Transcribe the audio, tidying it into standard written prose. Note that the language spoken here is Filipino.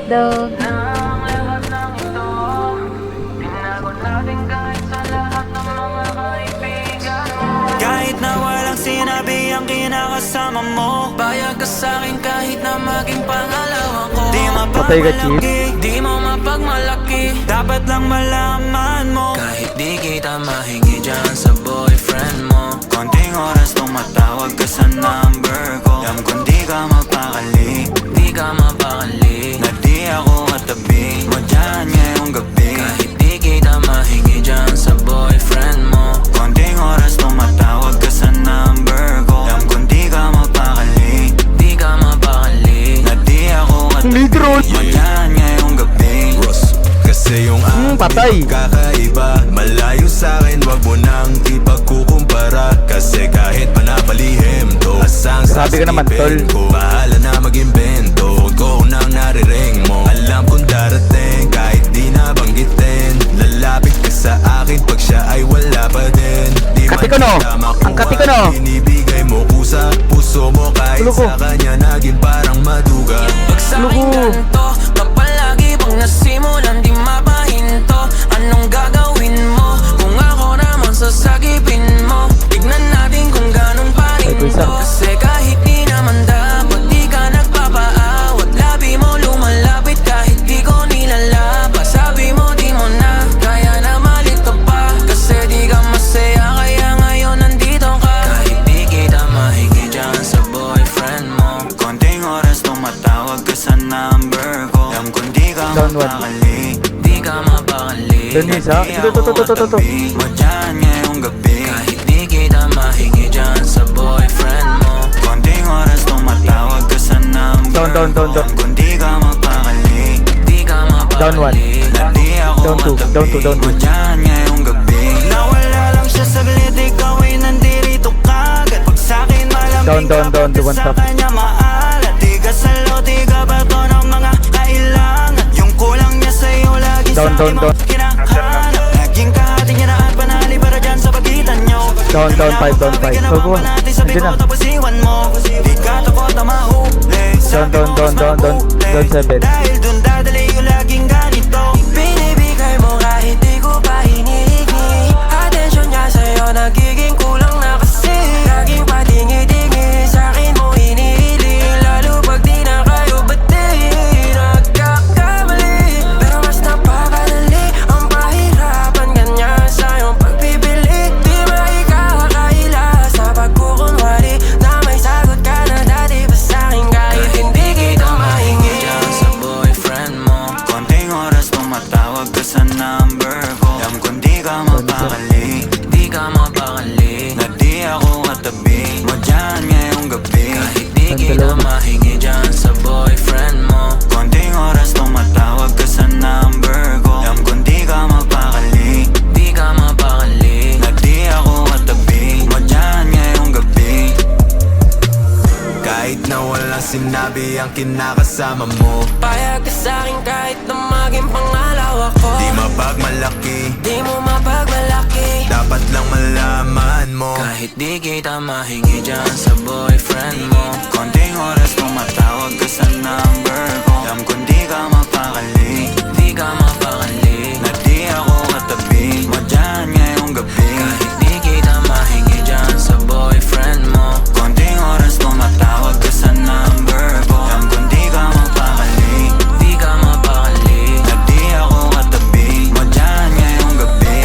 hotdog. Kahit na walang sinabi ang kinakasama mo, bayag ka sa'kin kahit na maging pangalawa ko. Di Patay ka, Chief. mapagmalaki, di mo mapagmalaki, dapat lang malaman mo. Kahit di kita mahingi dyan sa boyfriend mo, konting oras tumatawag ka sa number ko. Alam kong di ka mapakali, di ka mapakali, na di ako katabi mo dyan ngayong gabi. Kahit di kita mahingi dyan sa boyfriend mo, konting oras tumatawag ka sa number ko. Alam kong di ka mapakali, di ka mapakali, na di ako katabi Litro. mo dyan ngayong gabi. Kasi yung patay. kakaiba, malayo sa'kin, wag mo nang ipagkukumpara. Kasi kahit panapalihim to, asang Grabe ka naman, tol. ko, bahala na mag-invento. Huwag ko nang naririnig mo, alam kong darating kahit di nabanggitin. Lalapit ka sa akin pag siya ay wala pa din. Di Kati ko, no? man Ang kati ko, no? binibigay mo kusa puso mo kahit Ulo ko. sa kanya naging parang maduga. Pag sa'kin ganito, kapalagi bang nasimulan di mapahinto. Anong gagawin mo kung ako naman sasagipin mo? Tignan natin kung ganun pa rin Ay, to. isa. Kasi kahit di naman dapat di ka nagpapaawat, labi mo lumalapit kahit di ko nilalaba. Sabi mo di mo na kaya na malito pa, kasi di ka masaya kaya ngayon nandito ka. Kahit di kita mahingi dyan sa boyfriend mo, konting oras tumatawag ka sa number ko. Alam kong di ka Down one. mapakali, di ka mapakali, Down isa. na di Ito, ako katabi mo dyan ngayong gabi. Kahit di kita mahingi dyan sa boyfriend mo, konting oras tumatawag ka sa number Down. ko. Alam kong di ka mapakali, di ka mapakali, Down one. na di ako Down two. katabi Down two. Down mo two. dyan ngayong gabi. Nawala lang siya saglit, ikaw ay nandirito kagad. Pag sa'kin malamig Down, kapag one sa tap. kanya maalat. Di ka salo, di ka bato ng mga kailangan. Yung kulang niya sa'yo lagi Down. sa'kin mo kinahanap. Naging kahati niya na at panali para dyan sa pagitan nyo. Down, 5, down 5. Bigyan Go, ang go. mapa natin sa Nandiyan bigo, na. tapos iwan mo. Di ka takot na mahuli. Sabi mo, mas Down, mabuti. 7. Dahil dun dadali yung laging ganito. Binibigay mo kahit di ko pa hinihingi. Atensyon niya sa'yo nagiging kulang na kasi. Laging patingi-tingi sa'kin mo hinihiling. Lalo pag di na kayo bati. Nagkakamali, pero mas napapadali ang pahirapan ganyan sa'yong pagpipili. Di maikakaila sa pagkukunwari na may sagot ka na dati pa sa'kin kahit hindi kita mahingi. Diyan sa boyfriend mo, konting oras tumatawag ka sa number ko. Alam kong di ka mapakali, di ka mapakali, na di ako katabi mo dyan ngayong gabi. Kahit di kita mahingi dyan sa boyfriend mo, konting oras tumatawag ka sa number ko. Alam kong di ka mapakali, di ka mapakali, na di ako katabi mo dyan ngayong gabi. Kahit na walang sinabi ang kinakasama mo, Payag ka sa'kin kahit na maging pangalawa ko. di mapagmalaki, Di mo mapagmalaki, dapat lang malaman mo. kahit di kita mahingi dyan sa boyfriend mo, konting oras tumatawag ka sa number ko. Alam kong di ka mapakali, di ka mapakali, na di ako katabi mo dyan ngayong gabi. Kahit di kita mahingi dyan sa boyfriend mo, konting oras tumatawag ka sa number ko. Alam kong di ka mapakali, di ka mapakali, na di ako katabi mo dyan ngayong gabi.